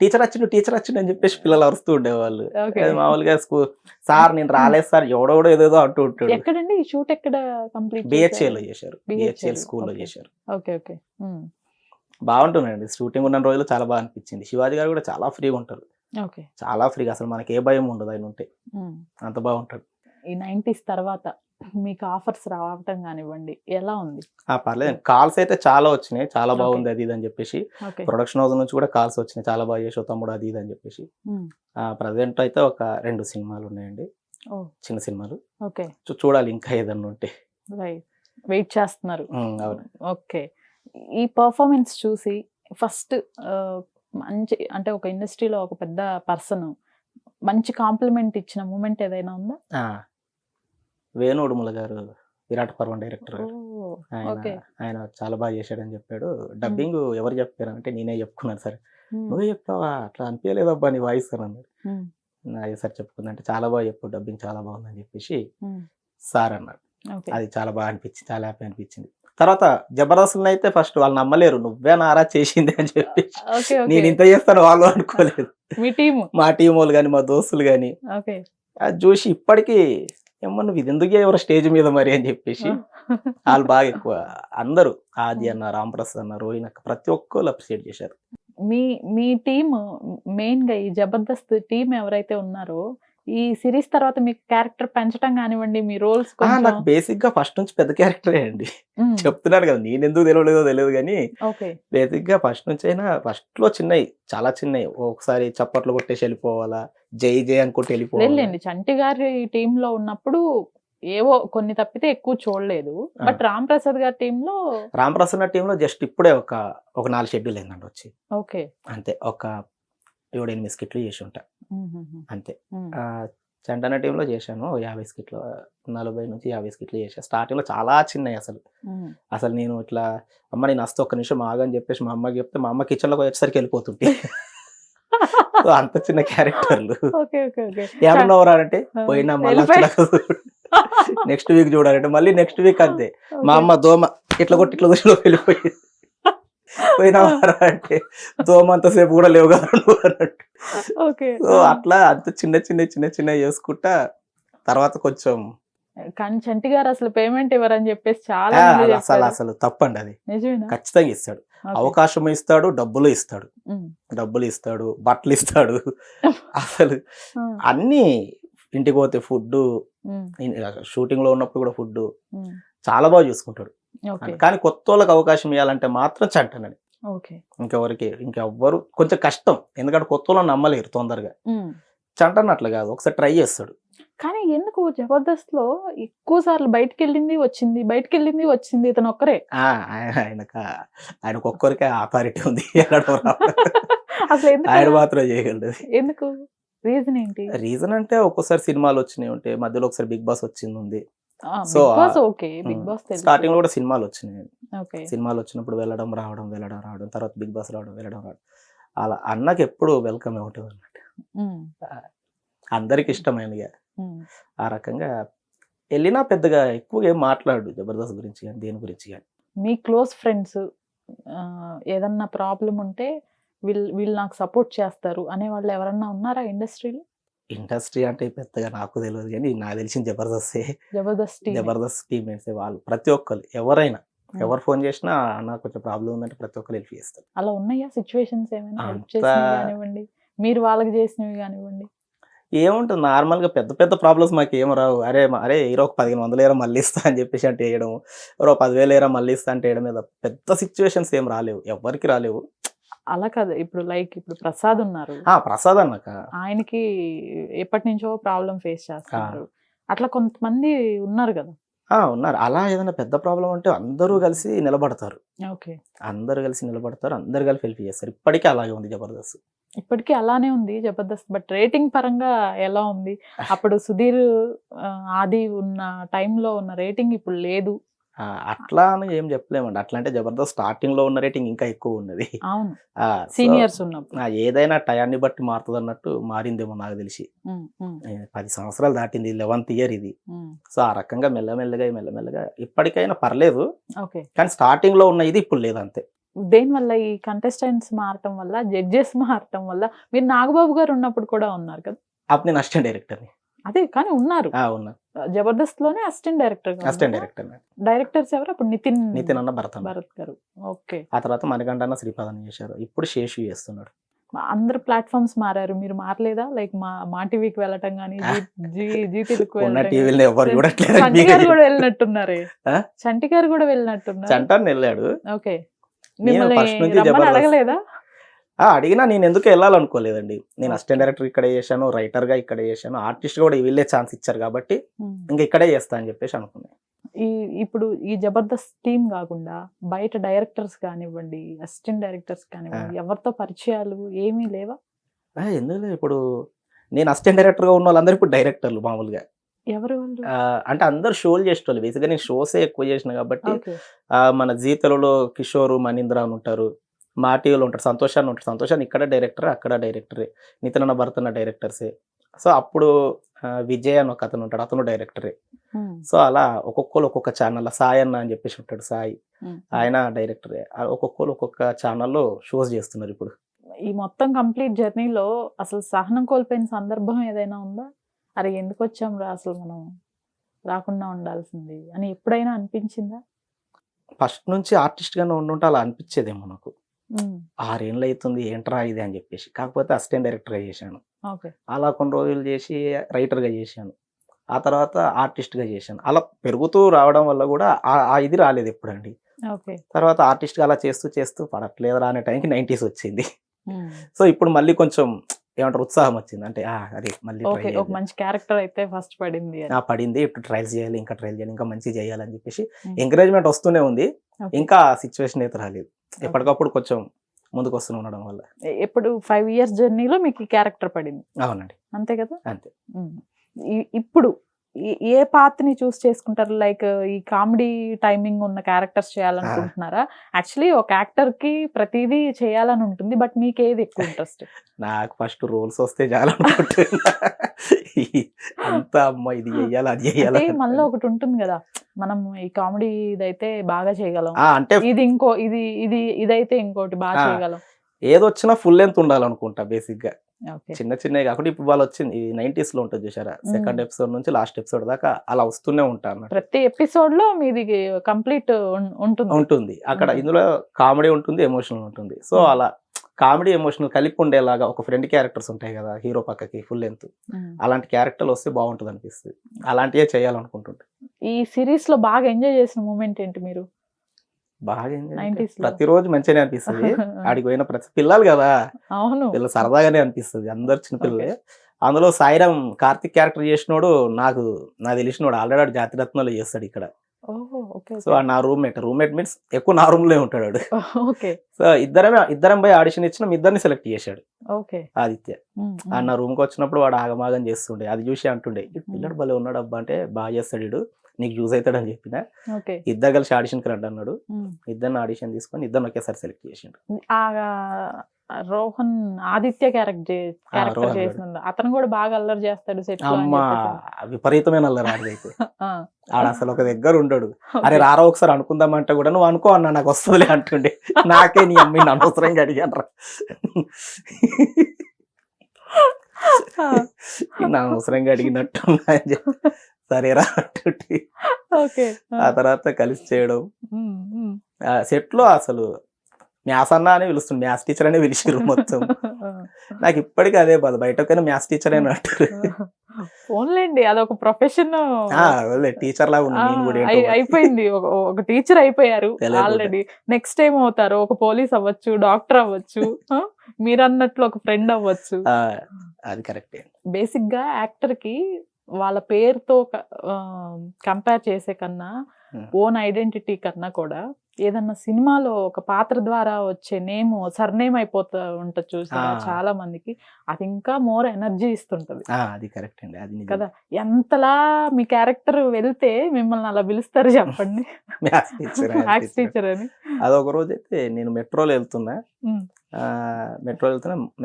టీచర్ వచ్చిండు అని చెప్పేసి పిల్లలు అరుస్తూ ఉండేవాళ్ళు. ఓకే. అది మామూలుగా స్కూల్ సార్ నేను రాలేదు సార్ ఎవడోడో ఏదేదో అంటూ ఉంటాడు. ఎక్కడండి ఈ షూట్ ఎక్కడ కంప్లీట్? బిహెచ్ఏలో చేశారు, BHA బిహెచ్ఎల్ స్కూల్లో okay. చేశారు. Okay okay. బాగుంటుందండి షూటింగ్ ఉన్న రోజులు చాలా బాగా అనిపించింది. శివాజీ గారు కూడా చాలా ఫ్రీగా ఉంటారు, ఓకే. చాలా ఫ్రీగా, అసలు మనకి ఏ భయం ఉండదు ఆయన ఉంటే, అంత బాగుంటాడు. ఈ 90s తర్వాత మీకు ఆఫర్స్ రావటం కానివ్వండి ఎలా ఉంది? పర్లేదు, కాల్స్ అయితే చాలా వచ్చినాయి, చాలా Okay. బాగుంది అది ఇది అని చెప్పేసి. ఓకే. ప్రొడక్షన్ హౌస్ నుంచి కూడా కాల్స్ వచ్చినాయి, చాలా బాగా చేసావు తమ్ముడు అది ఇది అని చెప్పేసి. ప్రజెంట్ అయితే ఒక 2 సినిమాలు ఉన్నాయండి, ఓ చిన్న సినిమాలు. ఓకే. చూడాలి ఇంకా ఏదన్నా ఉంటే. రైట్, వెయిట్ చేస్తున్నారు. అవును. ఓకే. ఈ పర్ఫార్మెన్స్ చూసి ఫస్ట్ మంచి అంటే ఒక ఇండస్ట్రీలో ఒక పెద్ద పర్సన్ మంచి కాంప్లిమెంట్ ఇచ్చిన మూమెంట్ ఏదైనా ఉందా? వేణు ఉడుమల గారు, విరాట్ పర్వం డైరెక్టర్ గారు, ఓకే. ఆయన చాలా బాగా చేశాడని చెప్పాడు. డబ్బింగ్ ఎవరు చెప్పారు అంటే నేనే చెప్పుకున్నాను. సరే నువ్వే చెప్తావా, అట్లా అనిపించలేదబ్బా నీ వాయిస్ అని అన్నాడు. అదే సార్ చెప్పుకుంది అంటే చాలా బాగా చెప్పు, డబ్బింగ్ చాలా బాగుందని చెప్పేసి సార్ అన్నాడు. అది చాలా బాగా అనిపించింది, చాలా హ్యాపీ అనిపించింది. తర్వాత జబర్దస్త్ అయితే ఫస్ట్ వాళ్ళు నమ్మలేరు, నువ్వే నారా చేసింది అని చెప్పి. నేను ఇంత చేస్తాను వాళ్ళు అనుకోలేదు, మా టీం వాళ్ళు కానీ మా దోస్తులు కానీ. అది చూసి ఇప్పటికీ ఏమో నువ్వు ఇది ఎందుకు ఎవరు స్టేజ్ మీద మరి అని చెప్పేసి వాళ్ళు బాగా ఎక్కువ అందరూ, ఆది అన్న, రాంప్రసాద్ అన్న, రోహిణ్ అక్క, ప్రతి ఒక్కరు అప్రిషియేట్ చేశారు. మీ టీమ్ మెయిన్ గా ఈ జబర్దస్త్ టీం ఎవరైతే ఉన్నారో ఈ సిరీస్ తర్వాత మీకు క్యారెక్టర్ పెంచడం కానివ్వండి, మీ రోల్స్? నాకు బేసిక్ గా ఫస్ట్ నుంచి పెద్ద క్యారెక్టరే అండి, చెప్తున్నాను కదా, నేను ఎందుకు తెలియదు కానీ బేసిక్ గా ఫస్ట్ నుంచి అయినా ఫస్ట్ లో చిన్నవి, చాలా చిన్నవి, ఒకసారి చప్పట్లు కొట్టేసి వెళ్ళిపోవాలా, జై జై అనుకుంటే వెళ్ళిపోవాలి. చంటి గారి టీమ్ లో ఉన్నప్పుడు ఏవో కొన్ని తప్పితే ఎక్కువ చూడలేదు, బట్ రామ్ ప్రసాద్ గారి టీమ్ లో జస్ట్ ఇప్పుడే ఒక 4 షెడ్యూల్ అయిందండి వచ్చి. ఓకే. అంతే, ఒక 7-8 స్కిట్లు చేసి ఉంటా అంతే. చంటన టీంలో చేశాను 50 స్కిట్లు, 40 నుంచి 50 స్కిట్లు చేశాను. స్టార్టింగ్ లో చాలా చిన్నవి అసలు నేను ఇట్లా అమ్మ నేను వస్తే ఒక్క నిమిషం ఆగని చెప్పేసి మా అమ్మకి చెప్తే మా అమ్మ కిచెన్ లో వచ్చేసరికి వెళ్ళిపోతుంటే. అంత చిన్న క్యారెక్టర్లు. ఏమన్నారా అంటే పోయినా మళ్ళీ నెక్స్ట్ వీక్ చూడాలంటే మళ్ళీ నెక్స్ట్ వీక్ అంతే. మా అమ్మ దోమ ఇట్లా కొట్టి ఇట్లా దోశలో వెళ్ళిపోయింది, పోయినావారా అంటే దోమ అంతసేపు కూడా లేవు కదా నువ్వు అన్నట్టు. సో అట్లా అంత చిన్న చిన్న చేసుకుంటా తర్వాత కొంచెం కానీ చంటి గారు అసలు పేమెంట్ ఇవ్వరని చెప్పేసి చాలా మంది అసలు చెప్పారు. అసలు తప్పండి అది. నిజమేనా? ఖచ్చితంగా ఇస్తాడు, Okay. అవకాశం ఇస్తాడు, డబ్బులు ఇస్తాడు, ఉమ్. బట్టలు ఇస్తాడు, అసలు ఉమ్. అన్ని. ఇంటికి పోతే ఫుడ్, ఉమ్. షూటింగ్ లో ఉన్నప్పుడు కూడా ఫుడ్ ఉమ్. చాలా బాగా చూసుకుంటాడు. ఓకే. కానీ కొత్త వాళ్ళకి అవకాశం ఇవ్వాలంటే మాత్రం చంటనని. ఓకే. ఇంకెవ్వరు కొంచెం కష్టం, ఎందుకంటే కొత్త వాళ్ళని నమ్మలేరు తొందరగా. ఉమ్. చంటన్ అట్లా కాదు, ఒకసారి ట్రై చేస్తాడు. కానీ ఎందుకు జబర్దస్త్ లో ఎక్కువ సార్లు బయటికి వెళ్ళింది వచ్చింది ఇతను ఒక్కరే. ఆయనకు ఒక్కరికే ఆథారిటీ ఉంది వెళ్ళడం రావడం. అసలు ఎందుకు ఆయన అలా? మాత్రం చేయగలడు. ఎందుకు? రీజన్ ఏంటి? రీజన్ అంటే ఒక్కోసారి సినిమాలు వచ్చినాయి ఉంటాయి, మధ్యలో ఒకసారి బిగ్ బాస్ వచ్చింది ఉంది. So, Bigg Boss okay, Bigg Boss starting లో కూడా సినిమాలు వచ్చినాయి. ఓకే. సినిమాలు వచ్చినప్పుడు వెళ్ళడం రావడం, తర్వాత బిగ్ బాస్ రావడం. అలా అన్నకి ఎప్పుడు వెల్కమ్ ఉంటుంది అన్నమాట. అందరికి ఇష్టమైనగా ఆ రకంగా వెళ్ళినా పెద్దగా ఎక్కువగా ఏం మాట్లాడు జబర్దస్త్ గురించి కానీ దేని గురించి కానీ. మీ క్లోజ్ ఫ్రెండ్స్ ఏదన్నా ప్రాబ్లం ఉంటే వీళ్ళు నాకు సపోర్ట్ చేస్తారు అనే వాళ్ళు ఎవరన్నా ఉన్నారా ఇండస్ట్రీలో? ఇండస్ట్రీ అంటే పెద్దగా నాకు తెలియదు, కానీ నాకు తెలిసిన జబర్దస్త్ టీమేట్స్ వాళ్ళు ప్రతి ఒక్కరు ఎవరైనా ఎవరు ఫోన్ చేసినా నాకు కొంచెం ప్రాబ్లం ఉందంటే ప్రతి ఒక్కరు హెల్ప్ చేస్తారు. అలా ఉన్నాయా సిచ్యువేషన్స్ ఏమైనా హెల్ప్ అంతా- చేసినవి కానివ్వండి, మీరు వాళ్ళకి చేసినవి కానివ్వండి? ఏముంటుంది నార్మల్ గా పెద్ద ప్రాబ్లమ్స్ మాకు ఏం రావు. అరే హీరో ఒక 1500 ఏరా మళ్ళీ ఇస్తా అని చెప్పేసి అంటే వేయడం, ఎవరో 10,000 ఏరా మళ్ళీ ఇస్తా అంటే వేయడం మీద పెద్ద సిచ్యువేషన్స్ ఏం రాలేవు, ఎవరికి రాలేవు. అలా కాదు, ఇప్పుడు ప్రసాద్ ఉన్నారు, ప్రసాద్ అన్నాక ఆయనకి ఎప్పటి నుంచో ప్రాబ్లం ఫేస్ చేస్తున్నారు, అట్లా కొంతమంది ఉన్నారు కదా. ఉన్నారు. అలా ఏదైనా పెద్ద ప్రాబ్లం అంటే అందరూ కలిసి నిలబడతారు, ఓకే. అందరు కలిసి హెల్ప్ చేస్తారు. ఇప్పటికీ అలాగే ఉంది జబర్దస్త్. ఇప్పటికీ అలానే ఉంది జబర్దస్త్. బట్ రేటింగ్ పరంగా ఎలా ఉంది? అప్పుడు సుధీర్ ఆది ఉన్న టైంలో ఉన్న రేటింగ్ ఇప్పుడు లేదు. అట్లా అని ఏం చెప్పలేమండి. అట్లా అంటే జబర్దస్త్ స్టార్టింగ్ లో ఉన్న రేటింగ్ ఇంకా ఎక్కువ ఉన్నది. అవును, సో, సీనియర్స్ ఉన్నప్పుడు. ఏదైనా టయాన్ని బట్టి మారుతుంది అన్నట్టు మారిందేమో నాకు తెలిసి. 10 సంవత్సరాలు దాటింది, 11th ఇయర్ ఇది. సో ఆ రకంగా మెల్లమెల్లగా ఇప్పటికైనా పర్లేదు, ఓకే. కానీ స్టార్టింగ్ లో ఉన్న ఇది ఇప్పుడు లేదు అంతే. దేనివల్ల? ఈ కంటెస్టెంట్స్ మారటం వల్ల, జడ్జెస్ మారటం వల్ల. మీరు నాగబాబు గారు ఉన్నప్పుడు కూడా ఉన్నారు కదా? అప్పుడు నేను అసిస్టెంట్ డైరెక్టర్ని. అదే కానీ ఉన్నారు ఉన్నా జబర్దస్త్ లోనే అసిస్టెంట్ డైరెక్టర్. డైరెక్టర్స్ ఎవరు అప్పుడు? నితిన్ అన్న భరత్ గారు. ఓకే. ఆ తర్వాత మణికంఠ అన్న శ్రీపాదన్ చేశారు, ఇప్పుడు శేషు చేస్తున్నాడు. అందరు ప్లాట్ఫామ్స్ మారారు, మీరు మారలేదా? లైక్ మా టీవీకి వెళ్ళటం కానీ, జీ తెలుగుకి ఉన్న వెళ్ళటం టీవీలో ఎవరు కానీ. చూడట్లేదు. చంటి గారు కూడా వెళ్ళినట్టున్నారే. చంటి గారు కూడా వెళ్ళినట్టున్నారు. చంటాన్ని వెళ్ళాడు. ఓకే. నేను first మిమ్మల్ని నుంచి రమ్మని జబర్దస్త్ అడగలేదా? అడిగినా నేను ఎందుకు వెళ్ళాలనుకోలేదండి. నేను అసిస్టెంట్ డైరెక్టర్ ఇక్కడే చేశాను, రైటర్ గా ఇక్కడే చేశాను, ఆర్టిస్ట్ కూడా వీళ్ళే ఛాన్స్ ఇచ్చారు కాబట్టి ఇంకా ఇక్కడే చేస్తా అని చెప్పేసి అనుకున్నాను. ఇప్పుడు ఈ జబర్దస్త్ టీం కాకుండా బయట డైరెక్టర్స్ కానివ్వండి, అసిస్టెంట్ డైరెక్టర్స్ కానివ్వండి, ఎవరితో పరిచయాలు ఏమీ లేవా? ఎందుకు ఇప్పుడు నేను అసిస్టెంట్ డైరెక్టర్ గా ఉన్న వాళ్ళందరూ ఇప్పుడు డైరెక్టర్లు మామూలుగా. ఎవరు వాళ్ళు? అంటే అందరు షోలు చేసేటోళ్ళు. బేసిక్గా నేను షోసే ఎక్కువ చేసిన కాబట్టి ఓకే. మన జీ తెలుగులో కిషోర్ మనీంద్ర అని ఉంటారు, మా టీవీలో ఉంటారు సంతోషాన్ని ఇక్కడ డైరెక్టర్, అక్కడ డైరెక్టరే, నితిన్ అన్న భరతన్న డైరెక్టర్సే. సో అప్పుడు విజయ్ అని ఒక అతను ఉంటాడు, అతను డైరెక్టరే. సో అలా ఒక్కొక్కరు ఒక్కొక్క ఛానల్, సాయి అన్న అని చెప్పేసి ఉంటాడు, సాయి ఆయన డైరెక్టరే. ఒక్కొక్కరు ఒక్కొక్క ఛానల్లో షోస్ చేస్తున్నారు ఇప్పుడు. ఈ మొత్తం కంప్లీట్ జర్నీలో అసలు సహనం కోల్పోయిన సందర్భం ఏదైనా ఉందా? అరే ఎందుకు వచ్చాం రా, అసలు మనం రాకుండా ఉండాల్సింది అని ఎప్పుడైనా అనిపించిందా? ఫస్ట్ నుంచి ఆర్టిస్ట్ గానే ఉండుంటే అలా అనిపించేదేమో నాకు. 6 ఏళ్ళు అవుతుంది ఏంట్రా ఇది అని చెప్పేసి. కాకపోతే అసిస్టెంట్ డైరెక్టర్గా చేశాను, అలా కొన్ని రోజులు చేసి రైటర్గా చేశాను, ఆ తర్వాత ఆర్టిస్ట్గా చేశాను. అలా పెరుగుతూ రావడం వల్ల కూడా ఆ ఇది రాలేదు ఎప్పుడండి. తర్వాత ఆర్టిస్ట్గా అలా చేస్తూ పడట్లేదురా అనే టైంకి 90s వచ్చింది. సో ఇప్పుడు మళ్ళీ కొంచెం ఏమంటారు ఉత్సాహం వచ్చింది, అంటే అదే మళ్ళీ ఒక మంచి క్యారెక్టర్ అయితే ఫస్ట్ పడింది, ఇప్పుడు ట్రయల్స్ చేయాలి, ఇంకా మంచిగా చేయాలని చెప్పేసి ఎంకరేజ్మెంట్ వస్తూనే ఉంది. ఇంకా సిచ్యువేషన్ అయితే రాలేదు, ఎప్పటికప్పుడు కొంచెం ముందుకు వస్తూనే ఉండడం వల్ల. ఎప్పుడు 5 years జర్నీలో మీకు ఈ క్యారెక్టర్ పడింది? అవునండి, అంతే కదా. అంతే. ఇప్పుడు ఏ పాత్రని చూస్ చేసుకుంటారు? లైక్ ఈ కామెడీ టైమింగ్ ఉన్న క్యారెక్టర్స్ చేయాలనుకుంటున్నారా? యాక్చువల్లీ ఒక యాక్టర్ కి ప్రతిదీ చేయాలని ఉంటుంది, బట్ మీకు ఏది ఎక్కువ ఇంట్రెస్ట్? నాకు ఫస్ట్ రోల్స్ వస్తే చాలనుకుంటున్నా. అంతా అమ్మ ఇది చెయ్యాలి అది చెయ్యాలి. మళ్ళీ ఒకటి ఉంటుంది కదా, మనం ఈ కామెడీ ఇదైతే బాగా చేయగలం, అంటే ఇదైతే ఇంకోటి బాగా చేయగలం. ఏదొచ్చినా ఫుల్ లెంత్ ఉండాలనుకుంటా బేసిక్ గా. ఓకే. చిన్న చిన్నవి కాకుండా ఇప్పుడు వాళ్ళు వచ్చింది ఈ 90s లో ఉంటుంది చూసారా, సెకండ్ ఎపిసోడ్ నుంచి లాస్ట్ ఎపిసోడ్ దాకా అలా వస్తూనే ఉంటారు అన్నట్టు. ప్రతి ఎపిసోడ్ లో మీది కంప్లీట్ ఉంటుంది. ఉంటుంది అక్కడ. ఉంటుంది. ఇందులో కామెడీ ఉంటుంది, ఎమోషనల్ ఉంటుంది. So Hmm. అలా కామెడీ ఎమోషనల్ కలిపి ఉండేలాగా ఒక ఫ్రెండ్ క్యారెక్టర్స్ ఉంటాయి కదా హీరో పక్కకి ఫుల్ లెంత్, అలాంటి క్యారెక్టర్లు వస్తే బాగుంటుంది అనిపిస్తుంది. అలాంటివే చేయాలనుకుంటుంటే. ఈ సిరీస్ లో బాగా ఎంజాయ్ చేసిన మూమెంట్ ఏంటి మీరు? బాగా enjoy అంటే 90s లో. ప్రతిరోజు మంచిగానే అనిపిస్తుంది. ఆడికి పోయిన ప్రతి పిల్లలు కదా, అవును. పిల్లలు సరదాగానే అనిపిస్తుంది. అందరు చిన్న పిల్లలే. అందులో సాయిరామ్ కార్తిక్ క్యారెక్టర్ చేసినోడు నాకు తెలిసినోడు ఆల్రెడీ జాతిరత్నాలు చేస్తాడు ఇక్కడ. ఓహో, ఓకే. సో నా రూమ్మేట్ మీన్స్ ఎక్కువ నా రూమ్ లో ఉంటాడు వాడు. ఓకే. సో ఇద్దరం పోయి ఆడిషన్ ఇచ్చిన ఇద్దరిని సెలెక్ట్ చేశాడు ఓకే. ఆదిత్య. ఆ నా రూమ్ కి వచ్చినప్పుడు వాడు ఆగమాగం చేస్తుండే, అది చూసి అంటుండే "ఈ పిల్లడు భలే ఉన్నాడు అబ్బా, అంటే బాగా చేస్తాడు వీడు, నీకు యూజ్ అవుతాడు అని చెప్పిన. ఓకే. ఇద్దరు కలిసి ఆడిషన్కి రండి అన్నాడు. ఇద్దరిని ఆడిషన్ తీసుకొని ఇద్దరిని ఒకేసారి సెలెక్ట్ చేసిండు. ఆ రోహన్ ఆదిత్య క్యారెక్టర్ రోహన్ చేసినందు అతను కూడా బాగా అల్లరి చేస్తాడు సెట్ లో అని అమ్మా చెప్పేసి. విపరీతమైన అల్లరి ఆడిదైతే. ఆ, ఆడ అసలు ఒక దగ్గర ఉండడు. ఓకే. అరే రారా ఒకసారి అనుకుందామంటే కూడా నువ్వు అనుకో అన్న నాకు వస్తుందిలే అంటుండే. నాకే నీ అమ్మాయిని అనవసరంగా అడిగాను రా, ఆ, నా అవసరంగా అడిగినట్టు అని చెప్పి సరేరా అంటుంటే ఓకే. ఆ తర్వాత కలిసి చేయడం. ఉమ్, ఉమ్. సెట్ లో అసలు మ్యాథ్స్ అన్నా అని పిలుస్తుంది, మ్యాథ్స్ టీచర్ అనే పిలిచిరు మొత్తం. నాకు ఇప్పటికీ అదే బాధ, బయటకైనా మ్యాథ్స్ టీచర్ అని అంటారు. ఫోన్లేండి, అదొక ప్రొఫెషన్ టీచర్ లాగా ఉంది నేను కూడా ఏంటో. అయిపోయింది. ఒక టీచర్ అయిపోయారు తెలియకుండా. ఆల్రెడీ. నెక్స్ట్ టైం అవుతారు, ఒక పోలీస్ అవ్వచ్చు, డాక్టర్ అవ్వచ్చు, మీరు అన్నట్లు ఒక ఫ్రెండ్ అవ్వచ్చు. అది కరెక్టే. బేసిక్ గా యాక్టర్ కి వాళ్ళ పేరుతో కంపేర్ చేసే కన్నా ఓన్ ఐడెంటిటీ కన్నా కూడా ఏదన్నా సినిమాలో ఒక పాత్ర ద్వారా వచ్చే నేమ్ సర్నేమ్ అయిపోతా ఉంటది చూసారా చాలా మందికి, అది ఇంకా మోర్ ఎనర్జీ ఇస్తుంటది అది కరెక్ట్ అండి, అది నిజం. కదా. ఎంతలా మీ క్యారెక్టర్ వెళ్తే మిమ్మల్ని అలా పిలుస్తారు చెప్పండి, మ్యాథ్స్ టీచర్ అని. అదొక రోజు అయితే నేను మెట్రోలో వెళ్తున్నా,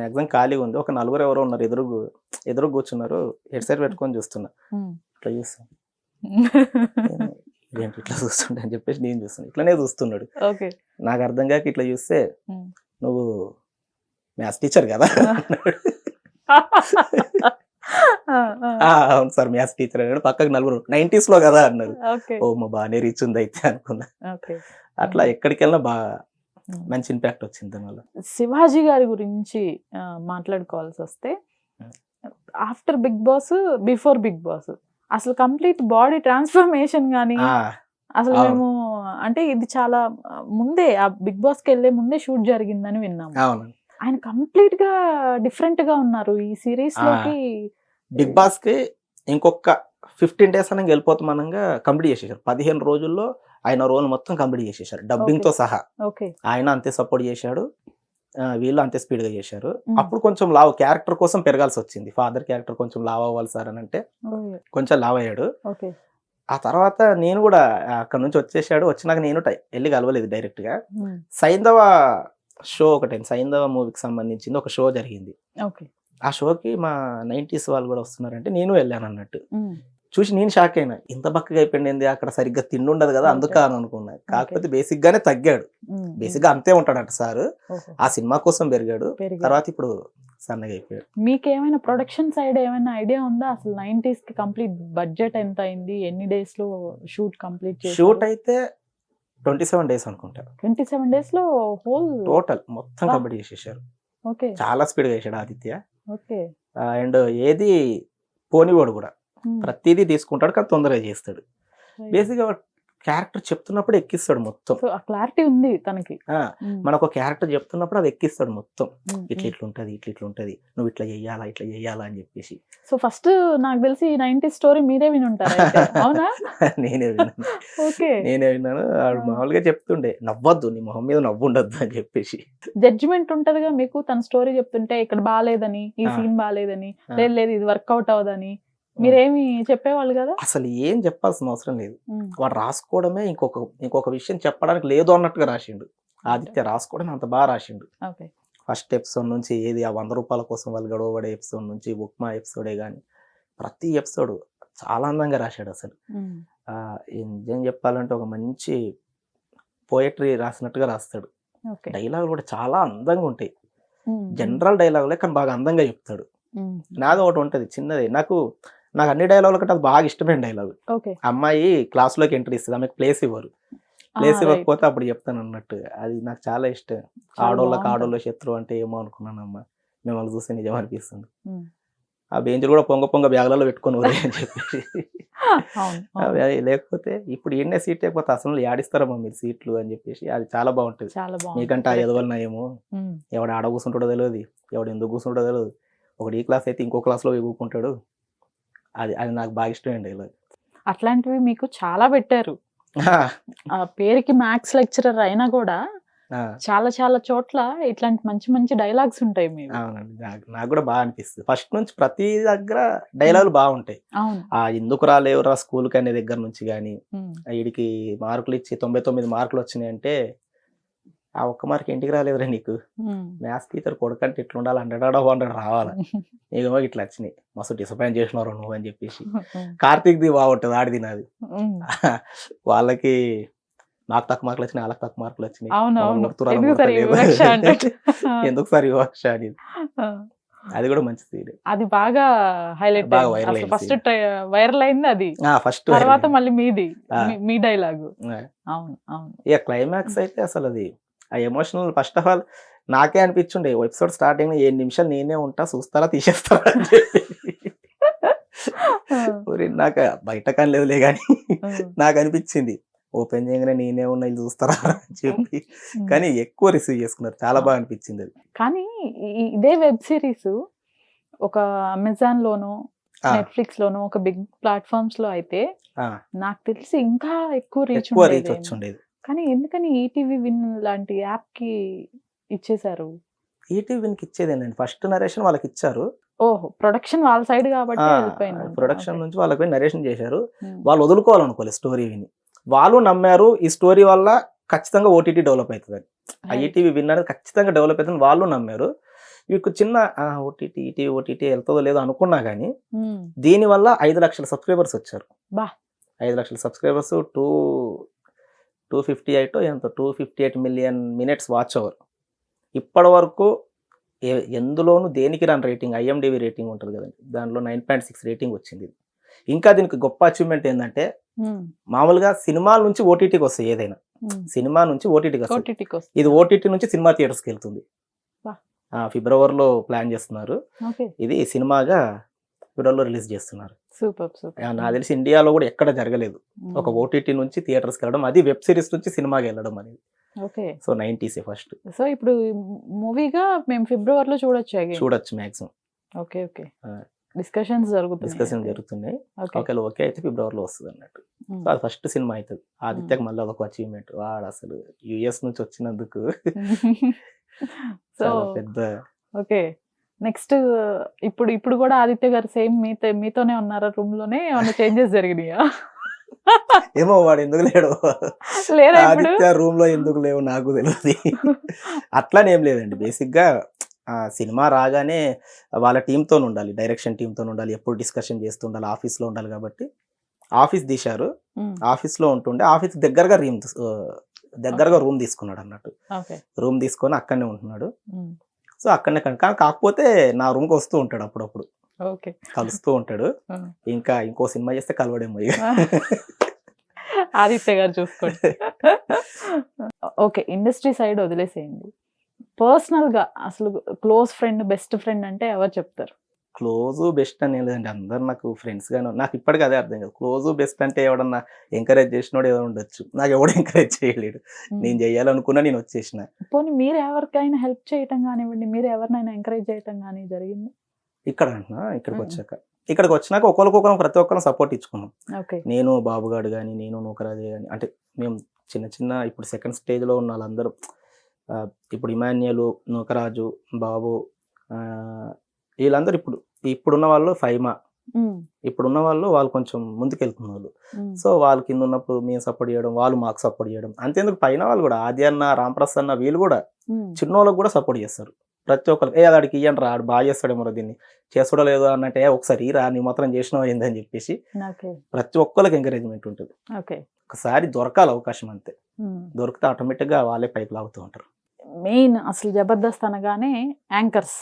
మ్యాక్సిమం ఖాళీగా ఉంది. ఒక నలుగురు ఎవరో ఉన్నారు, ఎదురు కూర్చున్నారు, హెడ్ సెట్ పెట్టుకొని చూస్తున్నా. ఇట్లా చూస్తాను ఏంటి ఇట్లా చూస్తుండే అని చెప్పేసి నేను చూస్తాను, ఇట్లానే చూస్తున్నాడు. నాకు అర్థం కాక ఇట్లా చూస్తే నువ్వు మ్యాథ్స్ టీచర్ కదా అన్నాడు. అవును సార్ మ్యాథ్స్ టీచర్ అన్నాడు. పక్కకు నలుగురు 90s లో కదా అన్నారు. ఓ మా బాగానే రీచ్ ఉంది అయితే అనుకున్నా. అట్లా ఎక్కడికి వెళ్ళినా బాగా మంచి ఇంపాక్ట్ వచ్చింది దానివల్ల. శివాజీ గారి గురించి మాట్లాడుకోవాల్సి వస్తే, after Bigg Boss before Bigg Boss అసలు కంప్లీట్ బాడీ ట్రాన్స్ఫర్మేషన్ గానీ అసలు మేము అంటే ఇది చాలా ముందే ఆ బిగ్ బాస్ కి వెళ్లే ముందే షూట్ జరిగిందని విన్నాము. ఆయన కంప్లీట్ గా డిఫరెంట్ గా ఉన్నారు ఈ సిరీస్ లోకి. బిగ్ బాస్ కి ఇంకొక 15 days అని వెళ్ళిపోతామనంగా కంప్లీట్ చేసేసారు. 15 రోజుల్లో ఆయన రోల్ మొత్తం కంప్లీట్ చేసేసారు డబ్బింగ్ తో సహా. ఆయన అంతే సపోర్ట్ చేశాడు, వీళ్ళు అంతే స్పీడ్ గా చేశారు. అప్పుడు కొంచెం లావ్ క్యారెక్టర్ కోసం పెరగాల్సి వచ్చింది. ఫాదర్ క్యారెక్టర్ కొంచెం లావ్ అవ్వాలి సార్ అని అంటే కొంచెం లావ్ అయ్యాడు. ఆ తర్వాత నేను కూడా అక్కడ నుంచి వచ్చేసాడు. వచ్చినాక నేను వెళ్ళి కలవలేదు డైరెక్ట్ గా. సైంధవ షో ఒకటి, సైంధవ మూవీకి సంబంధించింది ఒక షో జరిగింది. ఆ షోకి మా 90s వాళ్ళు కూడా వస్తున్నారంటే నేను వెళ్ళాను అన్నట్టు. చూసి నేను షాక్ అయినా, ఇంత బక్కగా అయిపోయింది, అక్కడ సరిగ్గా తిండి ఉండదు కదా అందుక అని అనుకున్నా. కాకపోతే బేసిక్ గానే తగ్గాడు, బేసిక్ గా అంతే ఉంటాడట సార్. ఆ సినిమా కోసం పెరిగాడు, తర్వాత ఇప్పుడు సన్నగా అయిపోయాడు. మీకేమైనా ప్రొడక్షన్ సైడ్ ఏమైనా ఐడియా ఉందా? అసలు 90s కి కంప్లీట్ బడ్జెట్ ఎంత అయింది, ఎన్ని డేస్ లో షూట్ కంప్లీట్ చేశారు? షూట్ అయితే 27 days అనుకుంటా. 27 days లో హోల్ టోటల్ మొత్తం కంప్లీట్ చేసేసారు. చాలా స్పీడ్ గా చేశాడు ఆదిత్య. అండ్ ఏది పోనివాడు కూడా, ప్రతిదీ తీసుకుంటాడు కానీ తొందరగా చేస్తాడు. బేసిక్ గా క్యారెక్టర్ చెప్తున్నప్పుడు ఎక్కిస్తాడు మొత్తం. క్లారిటీ ఉంది తనకి. మనకు క్యారెక్టర్ చెప్తున్నప్పుడు అది ఎక్కిస్తాడు మొత్తం. ఇట్లుంటది ఇట్లుంటది, నువ్వు ఇట్లా చెయ్యాలా అని చెప్పేసి. సో ఫస్ట్ నాకు తెలిసి 90s స్టోరీ మీరే వినుంటారు. అవునా? నేనే విన్నాను. వాడు మామూలుగా చెప్తుండే, నవ్వద్దు, నీ మొహం మీద నవ్వు ఉండద్దు అని చెప్పేసి. జడ్జిమెంట్ ఉంటదిగా మీకు, తన స్టోరీ చెప్తుంటే ఇక్కడ బాగాలేదని, ఈ సీన్ బాగాలేదని, లేదు ఇది వర్కౌట్ అవదని మీరేమి చెప్పేవాళ్ళు కదా? అసలు ఏం చెప్పాల్సిన అవసరం లేదు, వాడు రాసుకోవడమే. ఇంకొక విషయం చెప్పడానికి లేదు అన్నట్టుగా రాసిండు ఆదిత్య. రాసుకోవడమే అంత బాగా రాసిండు. ఫస్ట్ ఎపిసోడ్ నుంచి ఏది ఆ 100 రూపాయల కోసం వాళ్ళు గొడవపడే ఎపిసోడ్ నుంచి ఉప్మా ఎపిసోడే కానీ ప్రతి ఎపిసోడ్ చాలా అందంగా రాశాడు. అసలు ఏం చెప్పాలంటే ఒక మంచి పోయట్రీ రాసినట్టుగా రాస్తాడు. డైలాగులు కూడా చాలా అందంగా ఉంటాయి. జనరల్ డైలాగులే కానీ బాగా అందంగా చెప్తాడు. నాది ఒకటి ఉంటుంది చిన్నది, నాకు అన్ని డైలాగుల కంటే అది బాగా ఇష్టమైన డైలాగు. ఓకే. అమ్మాయి క్లాస్లోకి ఎంట్రీ ఇస్తుంది, ఆమెకు ప్లేస్ ఇవ్వరు, ప్లేస్ ఇవ్వకపోతే అప్పుడు చెప్తాను అన్నట్టు. అది నాకు చాలా ఇష్టం. ఆడోళ్ళకి ఆడోళ్ళ శత్రువు అంటే ఏమో అనుకున్నానమ్మా, మిమ్మల్ని చూస్తే నిజం అనిపిస్తుంది. ఆ బెంచ్లు కూడా పొంగ బ్యాగులలో పెట్టుకొని ఊరే అని చెప్పి. లేకపోతే ఇప్పుడు ఎన్నే సీట్ అయిపోతే అసలు ఆడిస్తారమ్మా మీరు సీట్లు అని చెప్పేసి, అది చాలా బాగుంటుంది. మీకంటే ఆ ఎదవలన ఏమో, ఎవడు ఆడ కూర్చుంటాడో తెలియదు, ఎవడు ఎందుకు కూర్చుంటాడో తెలియదు, ఒకటి ఈ క్లాస్ అయితే ఇంకో క్లాస్లో కూకుంటాడు. అది నాకు బాగా ఇష్టం డైలాగ్. అట్లాంటివి మీకు చాలా పెట్టారు. ఆ పేరుకి మ్యాథ్స్ లెక్చరర్ అయినా కూడా చాలా చాలా చోట్ల ఇట్లాంటి మంచి మంచి డైలాగ్స్ ఉంటాయి మీరు. అవునండి, నాకు కూడా బాగా అనిపిస్తుంది. ఫస్ట్ నుంచి ప్రతి దగ్గర డైలాగులు బాగుంటాయి. ఎందుకు రాలేవురా స్కూల్కి అనే దగ్గర నుంచి కానీ, వీడికి మార్కులు ఇచ్చి 99 మార్కులు వచ్చినాయి అంటే, ఆ ఒక్క మార్క్ ఇంటికి రాలేదురా నీకు, మ్యాథ్స్ టీచర్ కొడుకంటే ఇట్లా ఉండాలి, 100 రావాలా, నీకేమో ఇట్లా వచ్చినాయి, మస్తు డిసప్పాయింట్ చేసినారు నువ్వు అని చెప్పేసి. కార్తీక్ది బాగుంటుంది, ఆడిది నాది. వాళ్ళకి నాకు తక్కువ మార్కులు వచ్చినాయి, వాళ్ళకి తక్కువ మార్కులు వచ్చినాయి, ఎందుకు సార్ వివక్ష అనేది. అది కూడా మంచి సీరియల్, అది బాగా హైలైట్, ఫస్ట్ వైరల్ అయింది అది. ఫస్ట్ తర్వాత మళ్ళీ మీ డైలాగ్. అవును అవును. ఇక క్లైమాక్స్ అయితే అసలు అది ఆ ఎమోషనల్. ఫస్ట్ ఆఫ్ ఆల్ నాకే అనిపించుండే ఎపిసోడ్ స్టార్టింగ్ 7 నిమిషాలు నేనే ఉంటా, చూస్తారా తీసేస్తారా అని చెప్పి. నాకు బయట కానీ లేదులే కానీ నాకు అనిపించింది, ఓపెన్ చేయగానే నేనే ఉన్నా ఇది చూస్తారా అని చెప్పి. కానీ ఎక్కువ రిసీవ్ చేసుకున్నారు, చాలా బాగా అనిపించింది అది. కానీ ఇదే వెబ్ సిరీస్ ఒక అమెజాన్ లోనో నెట్ఫ్లిక్స్ లోనో ఒక బిగ్ ప్లాట్ఫామ్స్ లో అయితే నాకు తెలిసి ఇంకా ఎక్కువ రీచ్ ఉండేది. కానీ ఎందుకని ఈటీవీ విన్ లాంటి యాప్ కి ఇచ్చేసారు? ఈటీవీ విన్ కి ఇచ్చేదేనండి, ఫస్ట్ నరేషన్ వాళ్ళకి ఇచ్చారు. ఓహో, ప్రొడక్షన్ వాళ్ళ సైడ్ కాబట్టి ప్రొడక్షన్ నుంచి వాళ్ళకి నరేషన్ చేశారు. వాళ్ళు వదులుకోవాలనుకోలేదు స్టోరీ విని, వాళ్ళు నమ్మారు ఈ స్టోరీ వల్ల ఖచ్చితంగా ఓటీటీ డెవలప్ అవుతుంది, ఈటీవీ విన్ అనేది ఖచ్చితంగా డెవలప్ అవుతుంది వాళ్ళు నమ్మారు. వీళ్ళకి చిన్న ఓటీటీ వెళ్తుందో లేదో అనుకున్నా కానీ దీనివల్ల 5 లక్షల సబ్స్క్రైబర్స్ వచ్చారు. 5 లక్షల subscribers, 258 million minutes watch hour. ఇప్పటి వరకు ఎందులోనూ దేనికి రాని రేటింగ్, ఐఎండిబి రేటింగ్ ఉంటుంది కదండి, దాంట్లో 9.6 రేటింగ్ వచ్చింది. ఇంకా దీనికి గొప్ప అచీవ్మెంట్ ఏంటంటే, మామూలుగా సినిమాల నుంచి ఓటీటీకి వస్తాయి, ఏదైనా సినిమా నుంచి ఓటీటీకి వస్తాయి, ఇది ఓటీటీ నుంచి సినిమా థియేటర్స్కి వెళ్తుంది. ఫిబ్రవరిలో ప్లాన్ చేస్తున్నారు, ఇది సినిమాగా ఫిబ్రవరిలో రిలీజ్ చేస్తున్నారు. నాకు తెలిసి ఇండియాలో కూడా ఎక్కడ జరగలేదు ఒక ఓటీటీ నుంచి థియేటర్స్కి వెళ్ళడం, అది వెబ్ సిరీస్ నుంచి సినిమాకి వెళ్ళడం అనేది. So 90s first. సో ఇప్పుడు మూవీగా మేము ఫిబ్రవరిలో చూడొచ్చు మాక్సిమం. ఓకే ఓకే, డిస్కషన్స్ జరుగుతున్నాయి. ఒకవేళ ఓకే అయితే ఫిబ్రవరిలో వస్తుంది అన్నట్టు. సో అది ఫస్ట్ సినిమా అవుతుంది. ఆదిత్యకి మళ్ళీ ఒక అచీవ్మెంట్, వాడు అసలు యుఎస్ నుంచి వచ్చినందుకు చాలా పెద్ద. ఓకే, నెక్స్ట్ ఇప్పుడు కూడా ఆదిత్య గారు సేమ్ మీతోనే ఉన్నారా రూమ్ లోనే? ఏమైనా చేంజెస్ జరిగినాయా? ఏమో, వాడు ఎందుకు లేడు, ఆదిత్య రూమ్ లో ఎందుకు లేవు నాకు తెలియదు. అట్లానేం లేదండి, బేసిక్ గా సినిమా రాగానే వాళ్ళ టీంతో ఉండాలి, డైరెక్షన్ టీంతో ఉండాలి, ఎప్పుడు డిస్కషన్ చేస్తూ ఉండాలి, ఆఫీస్లో ఉండాలి. కాబట్టి ఆఫీస్ తీశారు, ఆఫీస్లో ఉంటుండే ఆఫీస్ దగ్గరగా రూమ్ తీసుకున్నాడు అన్నట్టు. రూమ్ తీసుకొని అక్కడనే ఉంటున్నాడు. సో అక్కడనే కాకపోతే నా రూమ్కి వస్తూ ఉంటాడు అప్పుడప్పుడు, కలుస్తూ ఉంటాడు. ఇంకా ఇంకో సినిమా చేస్తే కలవడేమో ఆదిత్య గారు చూసుకోండి. ఓకే, ఇండస్ట్రీ సైడ్ వదిలేసేయండి, పర్సనల్ గా అసలు క్లోజ్ ఫ్రెండ్, బెస్ట్ ఫ్రెండ్ అంటే ఎవరు చెప్తారు? క్లోజ్ బెస్ట్ అని లేదండి, అందరు నాకు ఫ్రెండ్స్ గానే. నాకు ఇప్పటికీ అదే అర్థం కాదు, క్లోజ్ బెస్ట్ అంటే ఎవడన్నా ఎంకరేజ్ చేసినోడు ఏదో ఉండొచ్చు, నాకు ఎవడు ఎంకరేజ్ చేయలేడు. నేను చేయాలనుకున్నా నేను వచ్చేసిన. పోనీ మీరు ఎవరికైనా హెల్ప్ చేయటం కానివ్వండి, మీరు ఎవరినైనా ఎంకరేజ్ చేయటం కానీ జరిగింది? ఇక్కడికి వచ్చినాక ఒకరికొకరు ప్రతి ఒక్కరు సపోర్ట్ ఇచ్చుకున్నాం. నేను బాబుగాడు కానీ, నేను నూకరాజు కానీ, అంటే మేము చిన్న ఇప్పుడు సెకండ్ స్టేజ్లో ఉన్న వాళ్ళందరూ, ఇప్పుడు ఇమాన్యుయల్, నూకరాజు, బాబు, వీళ్ళందరూ ఇప్పుడున్న వాళ్ళు, ఫైమా, ఇప్పుడున్న వాళ్ళు కొంచెం ముందుకెళ్తున్న వాళ్ళు. సో వాళ్ళ కింద ఉన్నప్పుడు మేము సపోర్ట్ చేయడం, వాళ్ళు మాకు సపోర్ట్ చేయడం. అంతేందుకు పైన వాళ్ళు కూడా, ఆది అన్న, రాంప్రసాద్ అన్న, వీళ్ళు కూడా చిన్నోళ్ళకి కూడా సపోర్ట్ చేస్తారు. ప్రతి ఒక్కరికి అడికి ఇయ్యండి రా, ఆడు బాగా చేస్తాడేమో, దీన్ని చేస్తాడో లేదో అన్నట్టే, ఒకసారి రా నీ మాత్రం చేసినావు ఏందని చెప్పేసి ప్రతి ఒక్కరికి ఎంకరేజ్మెంట్ ఉంటుంది. ఒకసారి దొరకాలి అవకాశం, అంతే, దొరికితే ఆటోమేటిక్గా వాళ్ళే పైకి లాగుతూ ఉంటారు. మెయిన్ అసలు జబర్దస్త్ అనగానే యాంకర్స్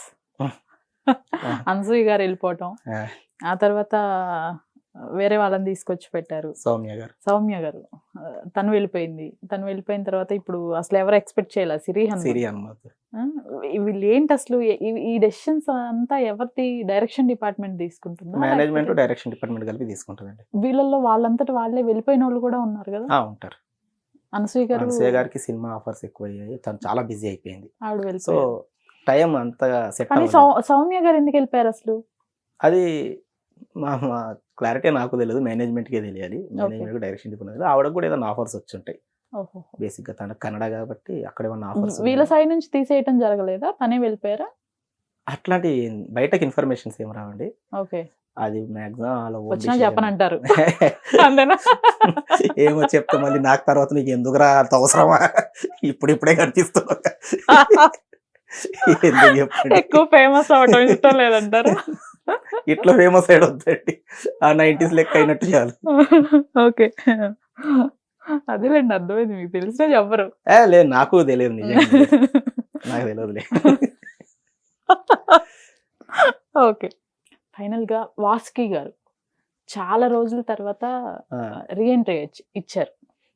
అనసూయ గారు వెళ్ళిపోవటం, ఆ, ఆ తర్వాత వేరే వాళ్ళని తీసుకొచ్చి పెట్టారు, సౌమ్య గారు తను వెళ్ళిపోయిన తర్వాత ఇప్పుడు అసలు ఎవరు ఎక్స్పెక్ట్ చేయాలి సిరి సిరి హనుమంత్. వీళ్ళు ఏంటి అసలు ఈ డెసిషన్స్ అంతా ఎవరిది డైరెక్షన్ డిపార్ట్మెంట్ తీసుకుంటుందా, మేనేజ్మెంట్ లేకపోతే డైరెక్షన్ డిపార్ట్మెంట్ కలిపి తీసుకుంటుందండి. వీళ్ళల్లో వాళ్ళంతట వాళ్ళే వెళ్ళిపోయిన వాళ్ళు కూడా ఉన్నారు కదా. ఉంటారు. అనసూయ గారు అనసూయ గారికి సినిమా ఆఫర్స్ ఎక్కువ అయ్యాయి, తను చాలా బిజీ అయిపోయింది. ఆవిడ సో వెళ్ళిపోయారు. టైం అంతగా సెట్ కానీ సౌమ్య గారు ఎందుకు వెళ్ళిపోయారు అసలు? అది మా క్లారిటీ నాకు తెలియదు, మేనేజ్మెంట్కే తెలియాలి. మేనేజ్మెంట్ డైరెక్షన్ డిపార్ట్మెంట్ ఆవిడకు కూడా ఏదైనా ఆఫర్స్ వచ్చి ఉంటాయి. ఓహో. బేసిక్ గా తన కన్నడ కాబట్టి అక్కడ ఏమన్నా ఆఫర్స్ వీళ్ళ సైడ్ నుంచి తీసేయటం జరగలేదా, తనే వెళ్ళిపోయారా? అట్లాంటి బయటకి ఇన్ఫర్మేషన్స్ ఏం రావండి. ఓకే. అది మాక్సిమం వచ్చినా చెప్పనంటారు అంతేనా? ఏమో చెప్తే మళ్ళీ నాకు తర్వాత నీకు ఎందుకురా అంత అవసరమా, ఇప్పుడిప్పుడే కనిపిస్తున్నా ఎందుకు చెప్పండి. ఎక్కువ ఫేమస్ అవటం ఇష్టం లేదంటారు. ఇట్లా ఫేమస్ అయ్యి వద్దండి, ఆ 90s లెక్క అయినట్టు చాలు. ఓకే, అదేలేండి, అర్థమైంది. మీకు తెలిసినా చెప్పరు. లేదు, నాకు తెలియదు, నిజంగా నాకు తెలియదులే. ఓకే. ఫైనల్ గా వాసుకి గారు చాలా రోజుల తర్వాత రీఎంట్రీ ఇచ్చారు.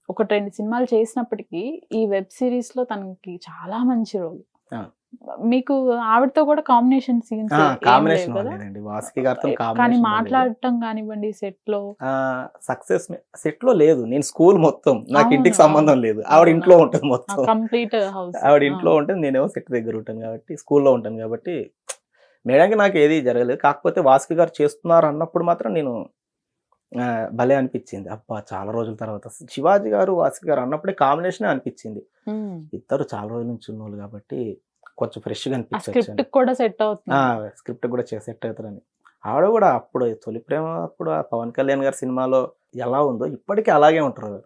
1-2 సినిమాలు చేసినప్పటికీ ఈ వెబ్ సిరీస్ లో తనకి చాలా మంచి రోల్. మీకు ఆవిడతో కూడా కాంబినేషన్ సీన్స్ కాంబినేషన్ లేదండి, వాసుకి గారితో కానీ కాంబినేషన్ మాట్లాడటం కానివ్వండి సెట్ లో సక్సెస్ సెట్ లో లేదు. నేను స్కూల్ మొత్తం నాకు అవును, ఇంటికి సంబంధం లేదు, ఆవిడ ఇంట్లో ఉంటుంది మొత్తం. కంప్లీట్ హౌస్ ఆవిడ ఇంట్లో ఉంటుంది, నేనేమో సెట్ దగ్గర ఉంటాను కాబట్టి, స్కూల్లో ఉంటాను కాబట్టి మేడానికి నాకు ఏది జరగలేదు. కాకపోతే వాసుకి గారు చేస్తున్నారు అన్నప్పుడు మాత్రం నేను భలే అనిపించింది. అబ్బా చాలా రోజుల తర్వాత శివాజీ గారు వాసుకి గారు అన్నప్పుడే కాంబినేషన్ అనిపించింది. ఇద్దరు చాలా రోజుల నుంచి ఉన్నోళ్ళు కాబట్టి కొంచెం ఫ్రెష్ గా అనిపించవచ్చు, స్క్రిప్ట్ కూడా సెట్ అవుతుంది. స్క్రిప్ట్ కూడా సెట్ అవుతారని. ఆవిడ కూడా అప్పుడు తొలి ప్రేమ అప్పుడు ఆ పవన్ కళ్యాణ్ గారి సినిమాలో ఎలా ఉందో ఇప్పటికీ అలాగే ఉంటారు.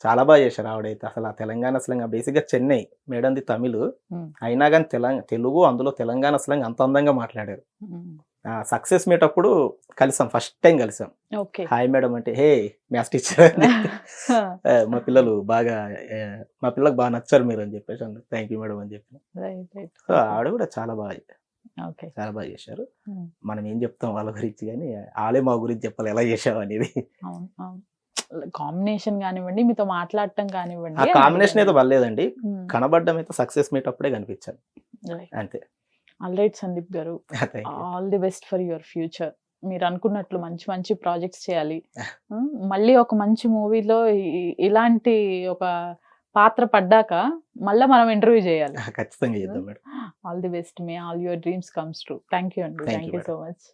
చాలా బాగా చేశారు ఆవిడైతే. అసలు ఆ తెలంగాణ అసలు బేసిక్ గా చెన్నై, మేడంది తమిళ్ అయినా కానీ తెలుగు, అందులో తెలంగాణ అసలు అంత అందంగా మాట్లాడారు. సక్సెస్ మీట్ అప్పుడు కలిసాం, ఫస్ట్ టైం కలిసాం. హాయ్ మేడం అంటే, హే మ్యాథ్స్ టీచర్, మా పిల్లలకు బాగా నచ్చారు మీరు అని చెప్పేసి అన్నారు. థ్యాంక్ యూ మేడం అని చెప్పి. సో ఆవిడ కూడా చాలా బాగా చేశారు. మనం ఏం చెప్తాం వాళ్ళ గురించి, కానీ వాళ్ళే మా గురించి చెప్పాలి ఎలా చేసావు అనేది. కాంబినేషన్ కానివ్వండి, మీతో మాట్లాడటం కానివ్వండి, ఆ కాంబినేషన్ అయితే పర్లేదండి, కనబడ్డం అయితే సక్సెస్ మీట్ అప్పుడే కనిపించారు అంతే. ఆల్ రైట్ సందీప్ గారు, all the best for your future. మీరు అనుకున్నట్లు మంచి మంచి ప్రాజెక్ట్స్ చేయాలి. మళ్ళీ ఒక మంచి మూవీలో ఇలాంటి ఒక పాత్ర పడ్డాక మళ్ళీ మనం ఇంటర్వ్యూ చేయాలి. ఖచ్చితంగా చేద్దాం madam. All the best, May all your dreams comes true. Thank you అండి, థ్యాంక్ యూ సో మచ్.